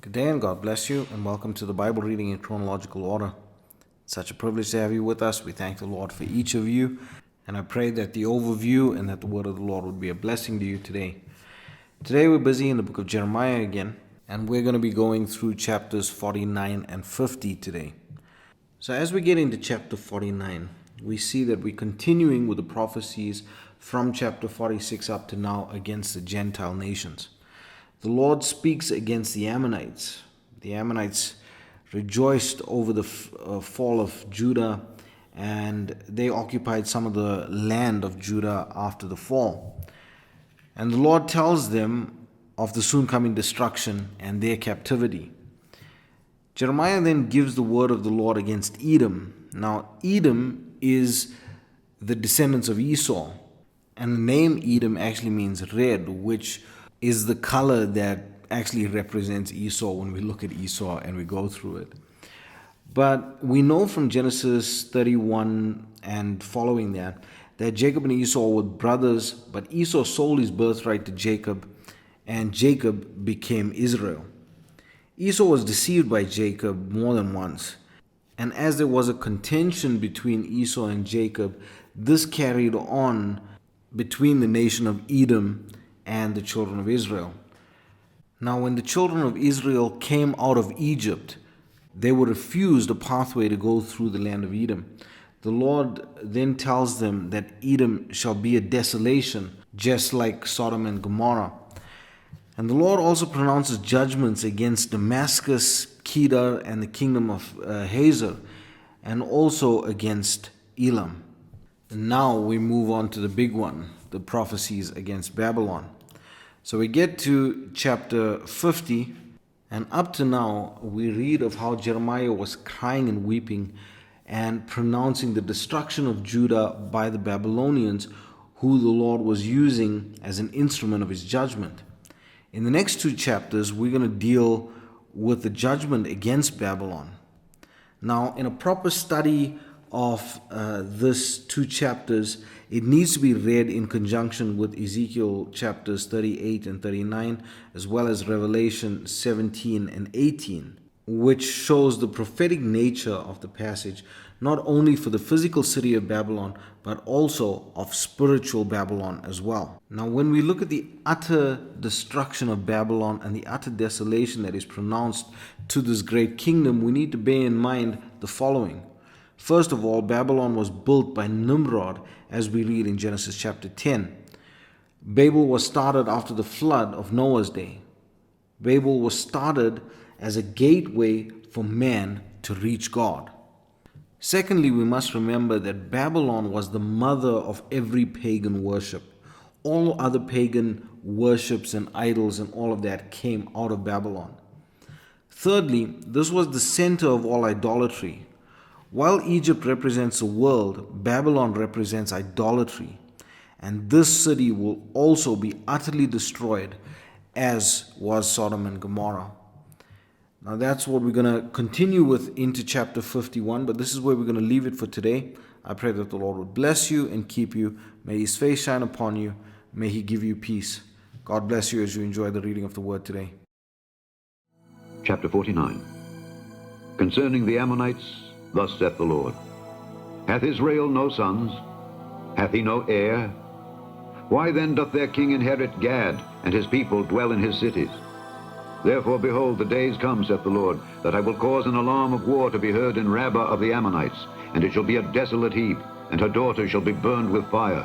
Good day and God bless you, and welcome to the Bible reading in chronological order. It's such a privilege to have you with us. We thank the Lord for each of you, and I pray that the overview and that the word of the Lord would be a blessing to you today. Today we're busy in the book of Jeremiah again, and we're going to be going through chapters 49 and 50 today. So as we get into chapter 49, we see that we're continuing with the prophecies from chapter 46 up to now against the Gentile nations. The Lord speaks against the Ammonites. The Ammonites rejoiced over the fall of Judah, and they occupied some of the land of Judah after the fall. And the Lord tells them of the soon coming destruction and their captivity. Jeremiah then gives the word of the Lord against Edom. Now, Edom is the descendants of Esau, and the name Edom actually means red, which is the color that actually represents Esau when we look at Esau and we go through it. But we know from Genesis 31 and following that Jacob and Esau were brothers, but Esau sold his birthright to Jacob, and Jacob became Israel. Esau was deceived by Jacob more than once, and as there was a contention between Esau and Jacob, this carried on between the nation of Edom and the children of Israel. Now, when the children of Israel came out of Egypt, they were refused a pathway to go through the land of Edom. The Lord then tells them that Edom shall be a desolation, just like Sodom and Gomorrah. And the Lord also pronounces judgments against Damascus, Kedar, and the kingdom of Hazor, and also against Elam. And now we move on to the big one, the prophecies against Babylon. So we get to chapter 50, and up to now we read of how Jeremiah was crying and weeping and pronouncing the destruction of Judah by the Babylonians, who the Lord was using as an instrument of his judgment. In the next two chapters, we're going to deal with the judgment against Babylon. Now, in a proper study of this two chapters, it needs to be read in conjunction with Ezekiel chapters 38 and 39, as well as Revelation 17 and 18, which shows the prophetic nature of the passage, not only for the physical city of Babylon, but also of spiritual Babylon as well. Now, when we look at the utter destruction of Babylon and the utter desolation that is pronounced to this great kingdom, we need to bear in mind the following. First of all, Babylon was built by Nimrod, as we read in Genesis chapter 10. Babel was started after the flood of Noah's day. Babel was started as a gateway for man to reach God. Secondly, we must remember that Babylon was the mother of every pagan worship. All other pagan worships and idols and all of that came out of Babylon. Thirdly, this was the center of all idolatry. While Egypt represents the world, Babylon represents idolatry. And this city will also be utterly destroyed, as was Sodom and Gomorrah. Now that's what we're going to continue with into chapter 51, but this is where we're going to leave it for today. I pray that the Lord would bless you and keep you. May his face shine upon you. May he give you peace. God bless you as you enjoy the reading of the word today. Chapter 49. Concerning the Ammonites, thus saith the Lord, Hath Israel no sons? Hath he no heir? Why then doth their king inherit Gad, and his people dwell in his cities? Therefore, behold, the days come, saith the Lord, that I will cause an alarm of war to be heard in Rabbah of the Ammonites, and it shall be a desolate heap, and her daughters shall be burned with fire.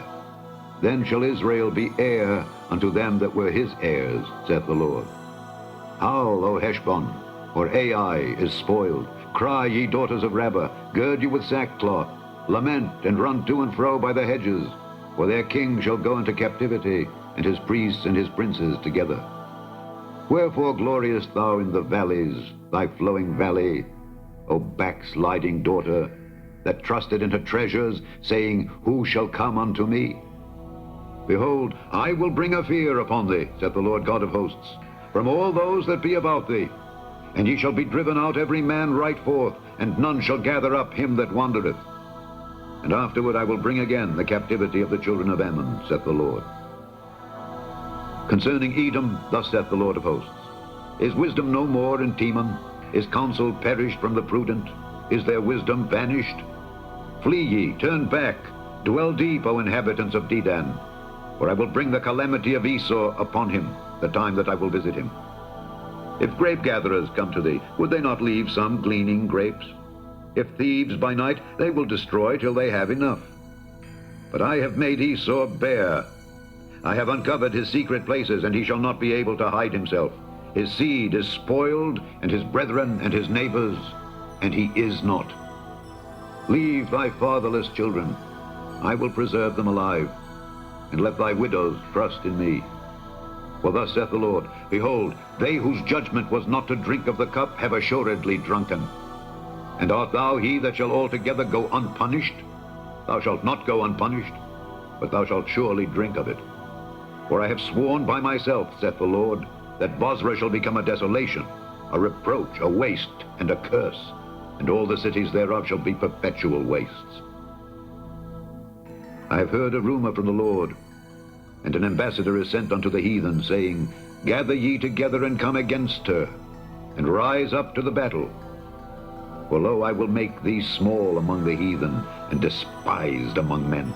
Then shall Israel be heir unto them that were his heirs, saith the Lord. Howl, O Heshbon, for Ai is spoiled. Cry, ye daughters of Rabbah, gird you with sackcloth. Lament and run to and fro by the hedges, for their king shall go into captivity, and his priests and his princes together. Wherefore gloriest thou in the valleys, thy flowing valley, O backsliding daughter, that trusted in her treasures, saying, Who shall come unto me? Behold, I will bring a fear upon thee, saith the Lord God of hosts, from all those that be about thee. And ye shall be driven out every man right forth, and none shall gather up him that wandereth. And afterward I will bring again the captivity of the children of Ammon, saith the Lord. Concerning Edom, thus saith the Lord of hosts, Is wisdom no more in Teman? Is counsel perished from the prudent? Is their wisdom vanished? Flee ye, turn back, dwell deep, O inhabitants of Dedan, for I will bring the calamity of Esau upon him, the time that I will visit him. If grape gatherers come to thee, would they not leave some gleaning grapes? If thieves by night, they will destroy till they have enough. But I have made Esau bare. I have uncovered his secret places, and he shall not be able to hide himself. His seed is spoiled, and his brethren and his neighbors, and he is not. Leave thy fatherless children. I will preserve them alive, and let thy widows trust in me. For thus saith the Lord, behold, they whose judgment was not to drink of the cup have assuredly drunken. And art thou he that shall altogether go unpunished? Thou shalt not go unpunished, but thou shalt surely drink of it. For I have sworn by myself, saith the Lord, that Bozrah shall become a desolation, a reproach, a waste, and a curse, and all the cities thereof shall be perpetual wastes. I have heard a rumor from the Lord, and an ambassador is sent unto the heathen, saying, Gather ye together and come against her, and rise up to the battle. For lo, I will make thee small among the heathen, and despised among men.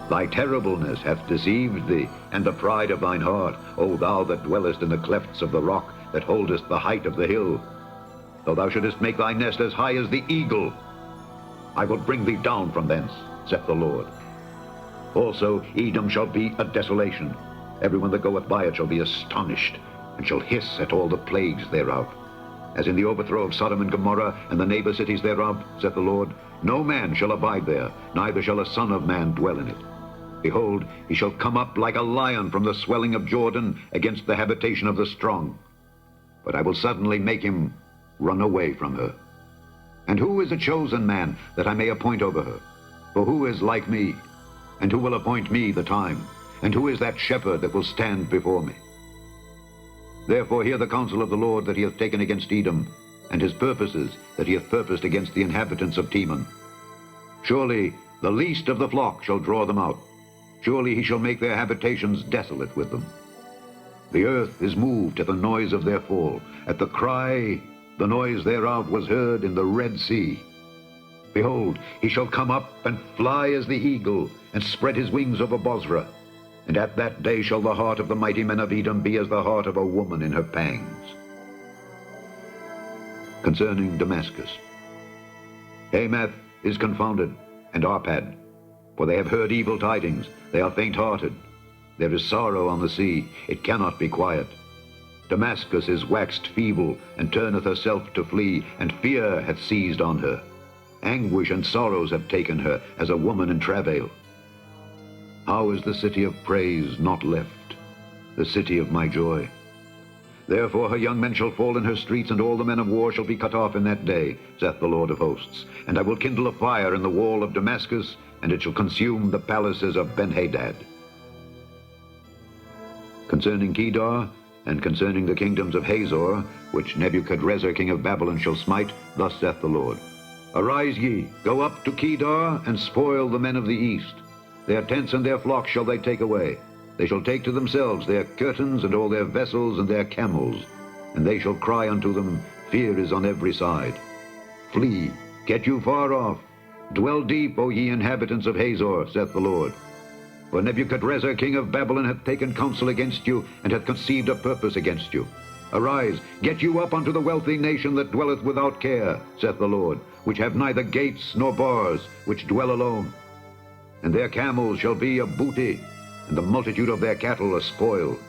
Thy terribleness hath deceived thee, and the pride of thine heart, O thou that dwellest in the clefts of the rock, that holdest the height of the hill. Though thou shouldest make thy nest as high as the eagle, I will bring thee down from thence, saith the Lord. Also Edom shall be a desolation. Everyone that goeth by it shall be astonished, and shall hiss at all the plagues thereof. As in the overthrow of Sodom and Gomorrah, and the neighbor cities thereof, saith the Lord, no man shall abide there, neither shall a son of man dwell in it. Behold, he shall come up like a lion from the swelling of Jordan against the habitation of the strong. But I will suddenly make him run away from her. And who is a chosen man, that I may appoint over her? For who is like me? And who will appoint me the time? And who is that shepherd that will stand before me? Therefore hear the counsel of the Lord that he hath taken against Edom, and his purposes that he hath purposed against the inhabitants of Teman. Surely the least of the flock shall draw them out. Surely he shall make their habitations desolate with them. The earth is moved at the noise of their fall. At the cry, the noise thereof was heard in the Red Sea. Behold, he shall come up and fly as the eagle, and spread his wings over Bozrah. And at that day shall the heart of the mighty men of Edom be as the heart of a woman in her pangs. Concerning Damascus. Hamath is confounded, and Arpad, for they have heard evil tidings. They are faint-hearted. There is sorrow on the sea, it cannot be quiet. Damascus is waxed feeble, and turneth herself to flee, and fear hath seized on her. Anguish and sorrows have taken her, as a woman in travail. How is the city of praise not left, the city of my joy? Therefore her young men shall fall in her streets, and all the men of war shall be cut off in that day, saith the Lord of hosts. And I will kindle a fire in the wall of Damascus, and it shall consume the palaces of Ben-Hadad. Concerning Kedar, and concerning the kingdoms of Hazor, which Nebuchadrezzar king of Babylon shall smite, thus saith the Lord. Arise ye, go up to Kedar, and spoil the men of the east. Their tents and their flocks shall they take away. They shall take to themselves their curtains and all their vessels and their camels. And they shall cry unto them, Fear is on every side. Flee, get you far off. Dwell deep, O ye inhabitants of Hazor, saith the Lord. For Nebuchadrezzar king of Babylon hath taken counsel against you, and hath conceived a purpose against you. Arise, get you up unto the wealthy nation that dwelleth without care, saith the Lord, which have neither gates nor bars, which dwell alone. And their camels shall be a booty, and the multitude of their cattle a spoil.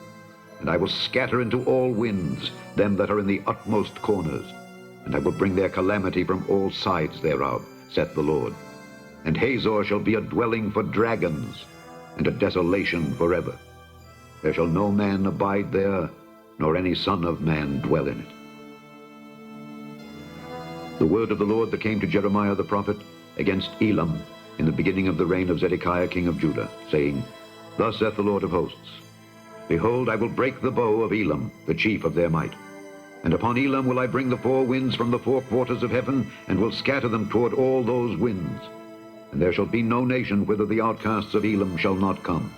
And I will scatter into all winds them that are in the utmost corners. And I will bring their calamity from all sides thereof, saith the Lord. And Hazor shall be a dwelling for dragons, and a desolation forever. There shall no man abide there, nor any son of man dwell in it. The word of the Lord that came to Jeremiah the prophet against Elam in the beginning of the reign of Zedekiah king of Judah, saying, Thus saith the Lord of hosts, Behold, I will break the bow of Elam, the chief of their might. And upon Elam will I bring the four winds from the four quarters of heaven, and will scatter them toward all those winds. And there shall be no nation whither the outcasts of Elam shall not come.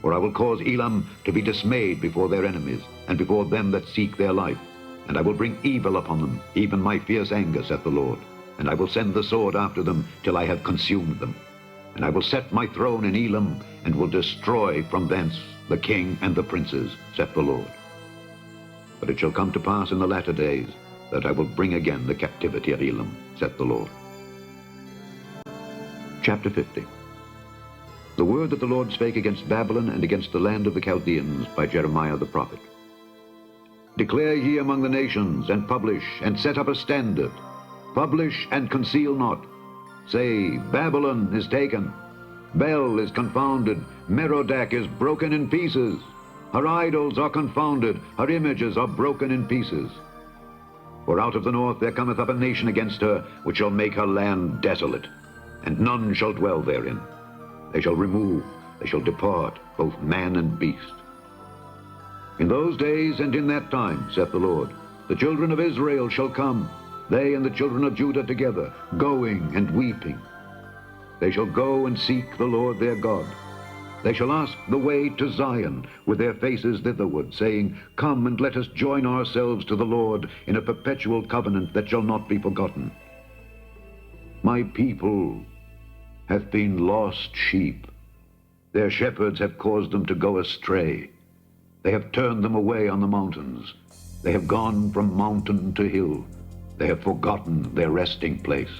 For I will cause Elam to be dismayed before their enemies, and before them that seek their life. and I will bring evil upon them, even my fierce anger, saith the Lord. And I will send the sword after them till I have consumed them. And I will set my throne in Elam, and will destroy from thence the king and the princes, saith the Lord. But it shall come to pass in the latter days that I will bring again the captivity of Elam, saith the Lord. Chapter 50. The word that the Lord spake against Babylon and against the land of the Chaldeans by Jeremiah the prophet. Declare ye among the nations, and publish, and set up a standard. Publish and conceal not. Say, Babylon is taken, Bel is confounded, Merodach is broken in pieces. Her idols are confounded, her images are broken in pieces. For out of the north there cometh up a nation against her, which shall make her land desolate, and none shall dwell therein. They shall remove, they shall depart, both man and beast. In those days and in that time, saith the Lord, the children of Israel shall come, they and the children of Judah together, going and weeping. They shall go and seek the Lord their God. They shall ask the way to Zion, with their faces thitherward, saying, Come and let us join ourselves to the Lord in a perpetual covenant that shall not be forgotten. My people hath been lost sheep. Their shepherds have caused them to go astray. They have turned them away on the mountains. They have gone from mountain to hill. They have forgotten their resting place.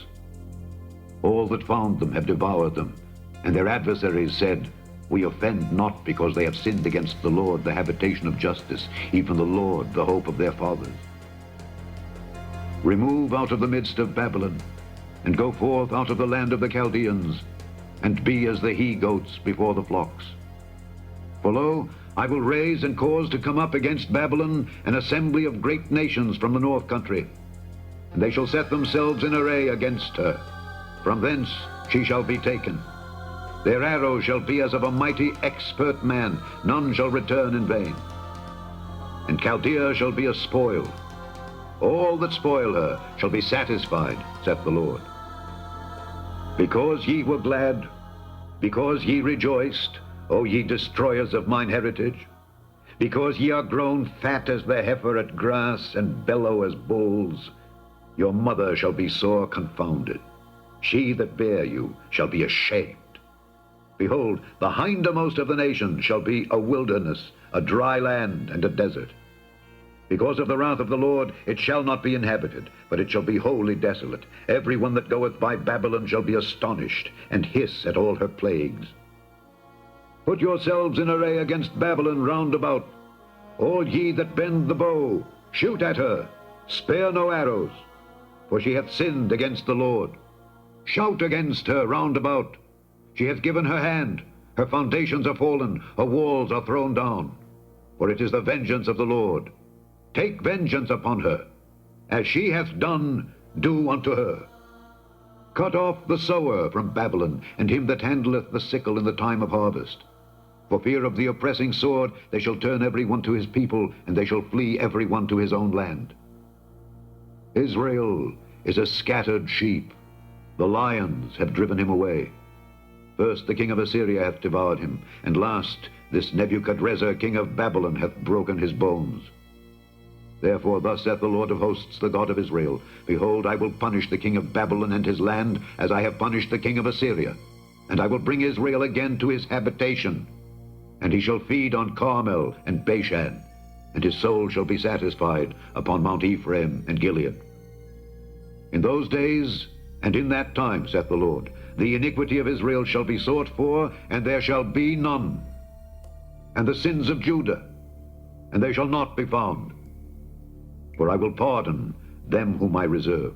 All that found them have devoured them, and their adversaries said, We offend not because they have sinned against the Lord, the habitation of justice, even the Lord, the hope of their fathers. Remove out of the midst of Babylon, and go forth out of the land of the Chaldeans, and be as the he-goats before the flocks. For lo, I will raise and cause to come up against Babylon an assembly of great nations from the north country, and they shall set themselves in array against her. From thence she shall be taken. Their arrows shall be as of a mighty expert man, none shall return in vain. And Chaldea shall be a spoil. All that spoil her shall be satisfied, saith the Lord. Because ye were glad, because ye rejoiced, O ye destroyers of mine heritage, because ye are grown fat as the heifer at grass, and bellow as bulls, your mother shall be sore confounded. She that bare you shall be ashamed. Behold, the hindermost of the nations shall be a wilderness, a dry land, and a desert. Because of the wrath of the Lord it shall not be inhabited, but it shall be wholly desolate. Every one that goeth by Babylon shall be astonished, and hiss at all her plagues. Put yourselves in array against Babylon round about. All ye that bend the bow, shoot at her, spare no arrows, for she hath sinned against the Lord. Shout against her round about. She hath given her hand, her foundations are fallen, her walls are thrown down. For it is the vengeance of the Lord. Take vengeance upon her. As she hath done, do unto her. Cut off the sower from Babylon, and him that handleth the sickle in the time of harvest. For fear of the oppressing sword, they shall turn every one to his people, and they shall flee every one to his own land. Israel is a scattered sheep. The lions have driven him away. First the king of Assyria hath devoured him, and last this Nebuchadrezzar king of Babylon hath broken his bones. Therefore thus saith the Lord of hosts, the God of Israel, Behold, I will punish the king of Babylon and his land, as I have punished the king of Assyria. And I will bring Israel again to his habitation. And he shall feed on Carmel and Bashan, and his soul shall be satisfied upon Mount Ephraim and Gilead. In those days and in that time, saith the Lord, the iniquity of Israel shall be sought for, and there shall be none. And the sins of Judah, and they shall not be found. For I will pardon them whom I reserve.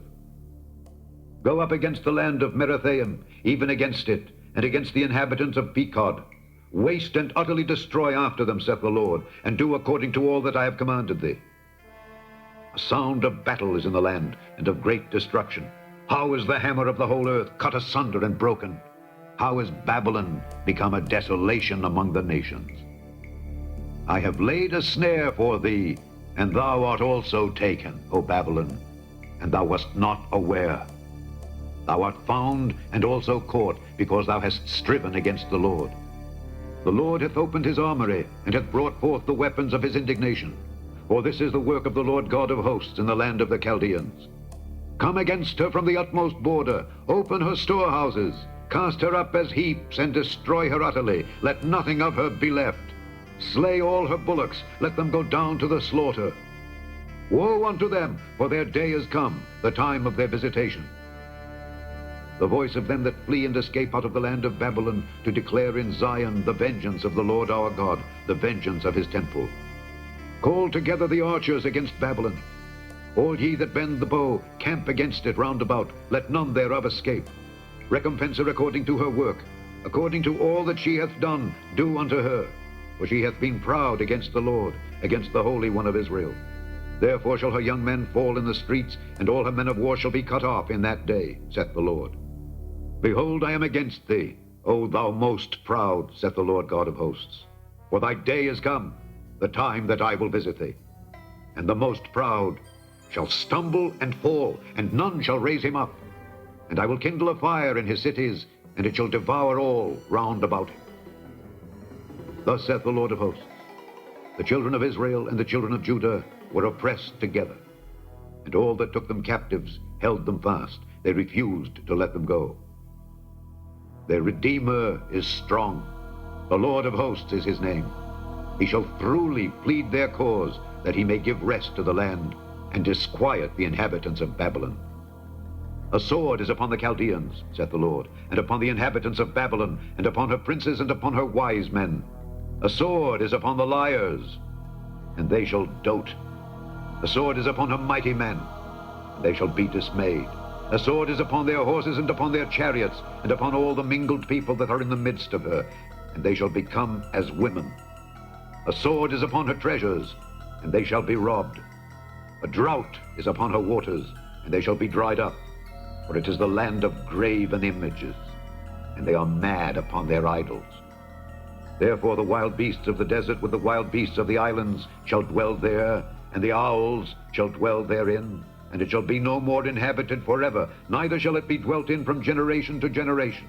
Go up against the land of Merathaim, even against it, and against the inhabitants of Pekod. Waste and utterly destroy after them, saith the Lord, and do according to all that I have commanded thee. A sound of battle is in the land, and of great destruction. How is the hammer of the whole earth cut asunder and broken? How is Babylon become a desolation among the nations? I have laid a snare for thee, and thou art also taken, O Babylon, and thou wast not aware. Thou art found and also caught, because thou hast striven against the Lord. The Lord hath opened his armory, and hath brought forth the weapons of his indignation. For this is the work of the Lord God of hosts in the land of the Chaldeans. Come against her from the utmost border, open her storehouses, cast her up as heaps, and destroy her utterly. Let nothing of her be left. Slay all her bullocks, let them go down to the slaughter. Woe unto them, for their day is come, the time of their visitation. The voice of them that flee and escape out of the land of Babylon, to declare in Zion the vengeance of the Lord our God, the vengeance of his temple. Call together the archers against Babylon. All ye that bend the bow, camp against it round about, let none thereof escape. Recompense her according to her work, according to all that she hath done, do unto her. For she hath been proud against the Lord, against the Holy One of Israel. Therefore shall her young men fall in the streets, and all her men of war shall be cut off in that day, saith the Lord. Behold, I am against thee, O thou most proud, saith the Lord God of hosts. For thy day is come, the time that I will visit thee. And the most proud shall stumble and fall, and none shall raise him up. And I will kindle a fire in his cities, and it shall devour all round about him. Thus saith the Lord of hosts, the children of Israel and the children of Judah were oppressed together, and all that took them captives held them fast. They refused to let them go. Their Redeemer is strong. The Lord of hosts is his name. He shall truly plead their cause, that he may give rest to the land, and disquiet the inhabitants of Babylon. A sword is upon the Chaldeans, saith the Lord, and upon the inhabitants of Babylon, and upon her princes, and upon her wise men. A sword is upon the liars, and they shall dote. A sword is upon her mighty men, and they shall be dismayed. A sword is upon their horses, and upon their chariots, and upon all the mingled people that are in the midst of her, and they shall become as women. A sword is upon her treasures, and they shall be robbed. A drought is upon her waters, and they shall be dried up. For it is the land of graven images, and they are mad upon their idols. Therefore the wild beasts of the desert with the wild beasts of the islands shall dwell there, and the owls shall dwell therein, and it shall be no more inhabited forever, neither shall it be dwelt in from generation to generation.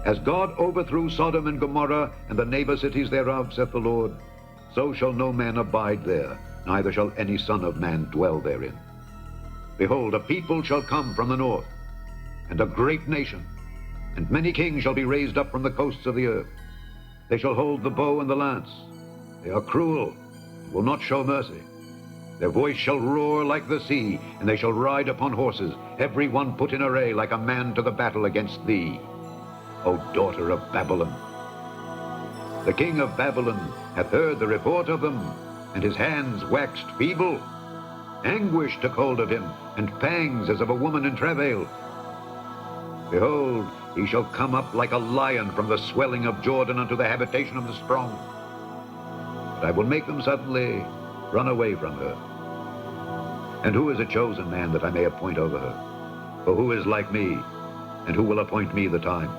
As God overthrew Sodom and Gomorrah and the neighbor cities thereof, saith the Lord, so shall no man abide there, neither shall any son of man dwell therein. Behold, a people shall come from the north, and a great nation, and many kings shall be raised up from the coasts of the earth. They shall hold the bow and the lance. They are cruel, and will not show mercy. Their voice shall roar like the sea, and they shall ride upon horses, every one put in array like a man to the battle against thee, O daughter of Babylon. The king of Babylon hath heard the report of them, and his hands waxed feeble. Anguish took hold of him, and pangs as of a woman in travail. Behold, he shall come up like a lion from the swelling of Jordan unto the habitation of the strong. But I will make them suddenly run away from her. And who is a chosen man that I may appoint over her? For who is like me, and who will appoint me the time?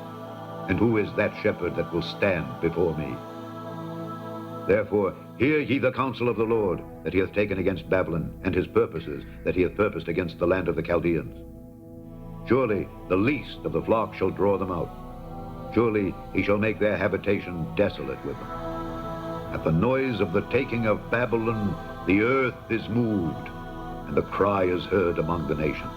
And who is that shepherd that will stand before me? Therefore, hear ye the counsel of the Lord, that he hath taken against Babylon, and his purposes, that he hath purposed against the land of the Chaldeans. Surely the least of the flock shall draw them out. Surely he shall make their habitation desolate with them. At the noise of the taking of Babylon, the earth is moved, and the cry is heard among the nations.